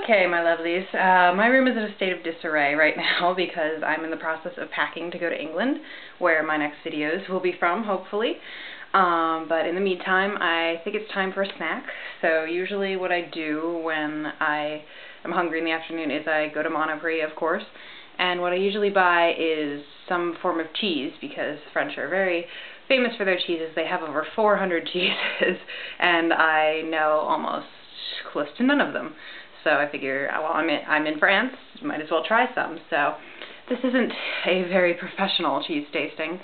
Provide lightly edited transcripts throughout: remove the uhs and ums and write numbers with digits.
Okay, my lovelies. My room is in a state of disarray right now because I'm in the process of packing to go to England, where my next videos will be from, hopefully. But in the meantime, I think it's time for a snack. So usually what I do when I am hungry in the afternoon is I go to Monoprix, of course, and what I usually buy is some form of cheese, because the French are very famous for their cheeses. They have over 400 cheeses, and I know almost close to none of them. So I figure, well, I'm in France, might as well try some. So this isn't a very professional cheese tasting.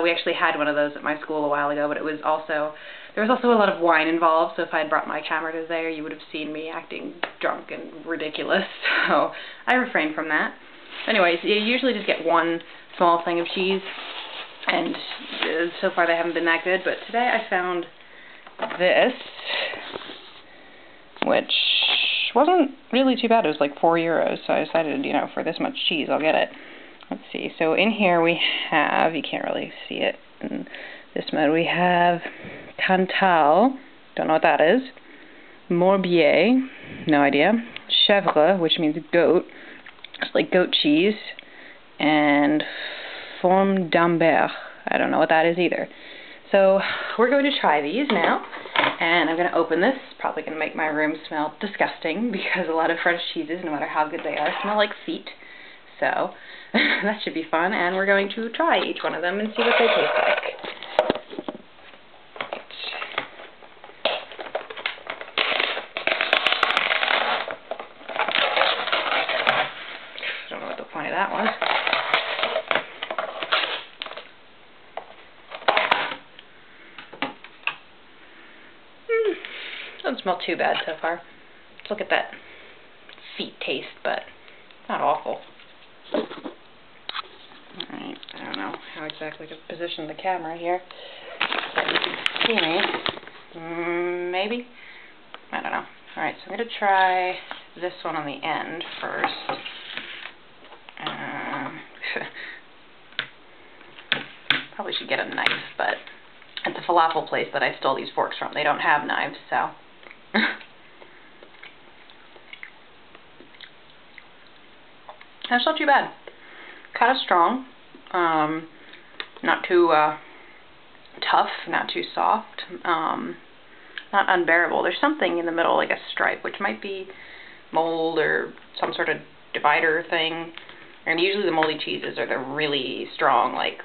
We actually had one of those at my school a while ago, but there was also a lot of wine involved, so if I had brought my camera to there, you would have seen me acting drunk and ridiculous. So I refrained from that. Anyways, you usually just get one small thing of cheese, and so far they haven't been that good, but today I found this, which wasn't really too bad. It was like €4, so I decided, for this much cheese, I'll get it. Let's see. So in here we have, you can't really see it in this mode, we have Cantal, don't know what that is, Morbier, no idea, Chèvre, which means goat, it's like goat cheese, and Forme d'Ambert, I don't know what that is either. So we're going to try these now, and I'm going to open this. Probably going to make my room smell disgusting, because a lot of French cheeses, no matter how good they are, smell like feet. So that should be fun, and we're going to try each one of them and see what they taste like. I don't know what the point of that was. Doesn't smell too bad so far. Let's look at that feet taste, but not awful. Alright, I don't know how exactly to position the camera here. You can see me. Maybe? I don't know. Alright, so I'm going to try this one on the end first. Probably should get a knife, but at the falafel place that I stole these forks from, they don't have knives, so. That's not too bad. Kind of strong. Not too tough, not too soft. Not unbearable. There's something in the middle, like a stripe, which might be mold or some sort of divider thing. And usually the moldy cheeses are the really strong, like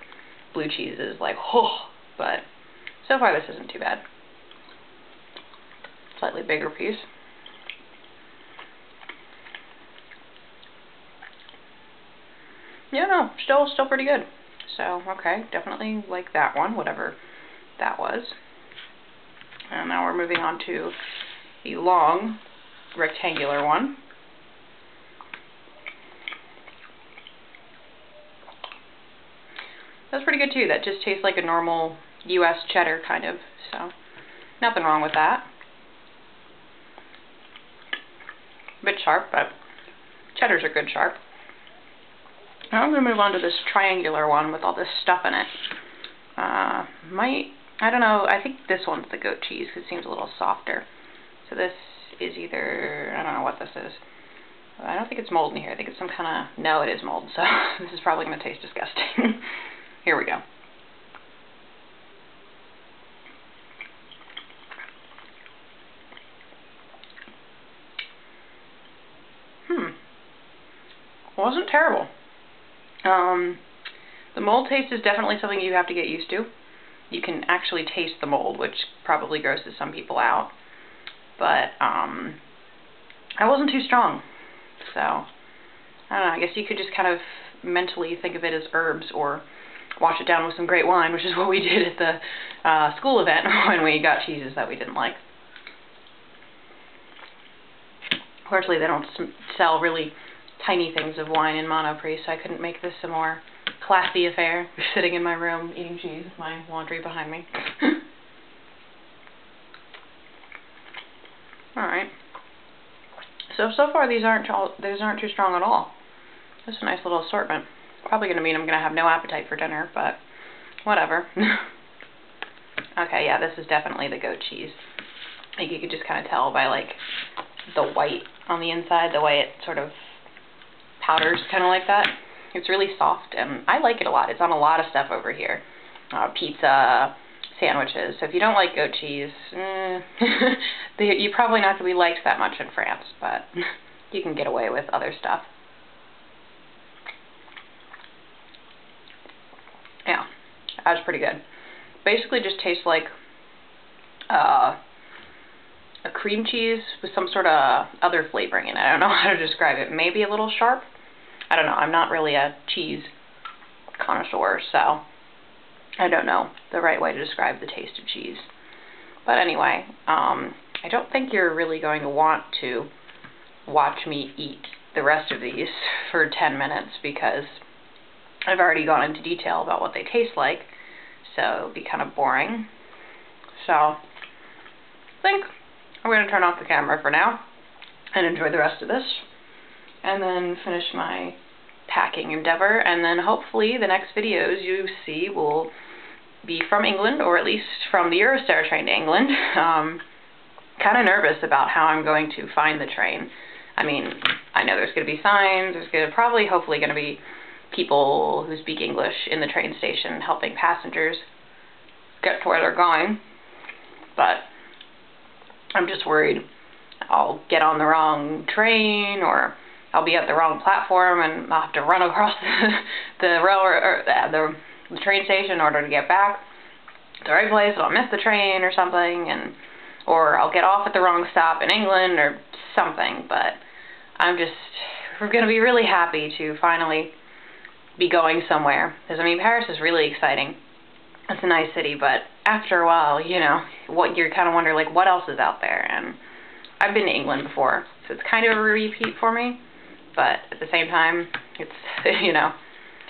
blue cheeses, like, oh, but so far this isn't too bad. Slightly bigger piece. Yeah, no, still pretty good. So, okay, definitely like that one, whatever that was. And now we're moving on to the long, rectangular one. That's pretty good too. That just tastes like a normal US cheddar kind of, so nothing wrong with that. A bit sharp, but cheddars are good sharp. Now I'm going to move on to this triangular one with all this stuff in it. I don't know, I think this one's the goat cheese because it seems a little softer. So this is either, I don't know what this is. I don't think it's mold in here. I think it's some kind of, no, it is mold, so this is probably going to taste disgusting. Here we go. Wasn't terrible. The mold taste is definitely something you have to get used to. You can actually taste the mold, which probably grosses some people out. But I wasn't too strong. So I don't know, I guess you could just kind of mentally think of it as herbs or wash it down with some great wine, which is what we did at the school event when we got cheeses that we didn't like. Fortunately, they don't sell really tiny things of wine in Monoprix, so I couldn't make this a more classy affair, sitting in my room eating cheese with my laundry behind me. Alright. So far these aren't too strong at all. Just a nice little assortment. Probably going to mean I'm going to have no appetite for dinner, but whatever. Okay, yeah, this is definitely the goat cheese. I think you could just kind of tell by, like, the white on the inside, the way it sort of powders, kind of like that. It's really soft, and I like it a lot. It's on a lot of stuff over here. Pizza, sandwiches. So if you don't like goat cheese, you're probably not going to be liked that much in France, but you can get away with other stuff. Yeah, that was pretty good. Basically just tastes like a cream cheese with some sort of other flavoring in it. I don't know how to describe it. Maybe a little sharp? I don't know. I'm not really a cheese connoisseur, so I don't know the right way to describe the taste of cheese. But anyway, I don't think you're really going to want to watch me eat the rest of these for 10 minutes because I've already gone into detail about what they taste like, so it'll be kind of boring. So I think I'm going to turn off the camera for now and enjoy the rest of this, and then finish my packing endeavor, and then hopefully the next videos you see will be from England, or at least from the Eurostar train to England. Kind of nervous about how I'm going to find the train. I mean, I know there's going to be signs, there's hopefully going to be people who speak English in the train station helping passengers get to where they're going, but I'm just worried I'll get on the wrong train, or I'll be at the wrong platform and I'll have to run across the train station in order to get back to the right place, so I'll miss the train or something, or I'll get off at the wrong stop in England or something. But we're going to be really happy to finally be going somewhere, because I mean, Paris is really exciting. It's a nice city, but after a while, you know, you're kind of wondering, like, what else is out there? And I've been to England before, so it's kind of a repeat for me. But at the same time, it's, you know,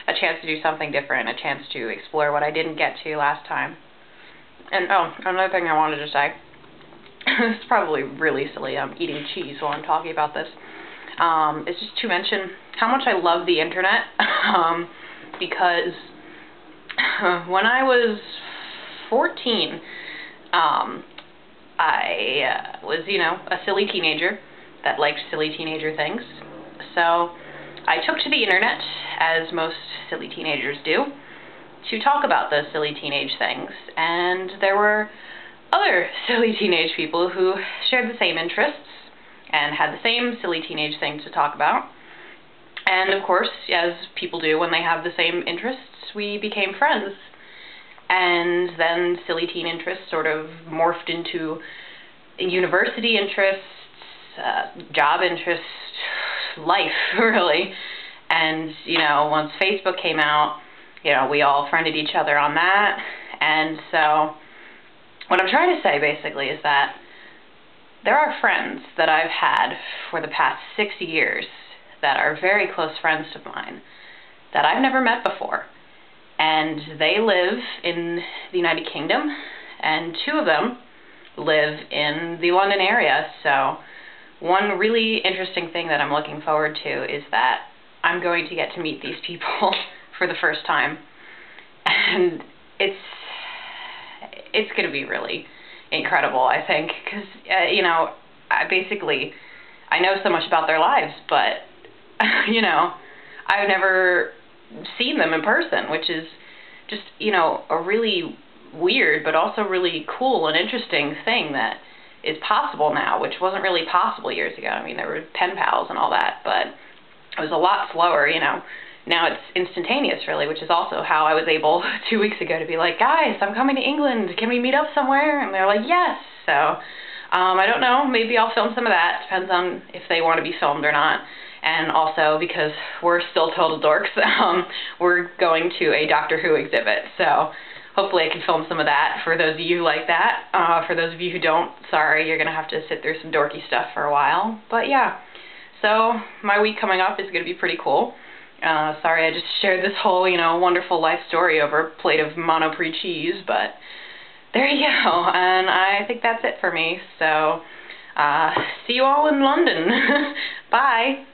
a chance to do something different, a chance to explore what I didn't get to last time. And, oh, another thing I wanted to say, it's probably really silly, I'm eating cheese while I'm talking about this, is just to mention how much I love the internet, because when I was 14, I was, you know, a silly teenager that liked silly teenager things. So I took to the internet, as most silly teenagers do, to talk about those silly teenage things. And there were other silly teenage people who shared the same interests and had the same silly teenage things to talk about. And of course, as people do when they have the same interests, we became friends. And then silly teen interests sort of morphed into university interests, job interests, life, really. And, you know, once Facebook came out, you know, we all friended each other on that. And so what I'm trying to say basically is that there are friends that I've had for the past 6 years that are very close friends of mine that I've never met before. And they live in the United Kingdom, and 2 of them live in the London area. So one really interesting thing that I'm looking forward to is that I'm going to get to meet these people for the first time. And it's going to be really incredible, I think, because, you know, I know so much about their lives, but, you know, I've never seen them in person, which is just, you know, a really weird but also really cool and interesting thing that is possible now, which wasn't really possible years ago. I mean, there were pen pals and all that, but it was a lot slower, you know. Now it's instantaneous, really, which is also how I was able 2 weeks ago to be like, guys, I'm coming to England, can we meet up somewhere? And they're like, yes. So I don't know, maybe I'll film some of that. Depends on if they want to be filmed or not. And also, because we're still total dorks, we're going to a Doctor Who exhibit. So hopefully I can film some of that for those of you who like that. For those of you who don't, sorry, you're going to have to sit through some dorky stuff for a while. But yeah, so my week coming up is going to be pretty cool. Sorry I just shared this whole, you know, wonderful life story over a plate of Monoprix cheese, but there you go. And I think that's it for me. So see you all in London. Bye.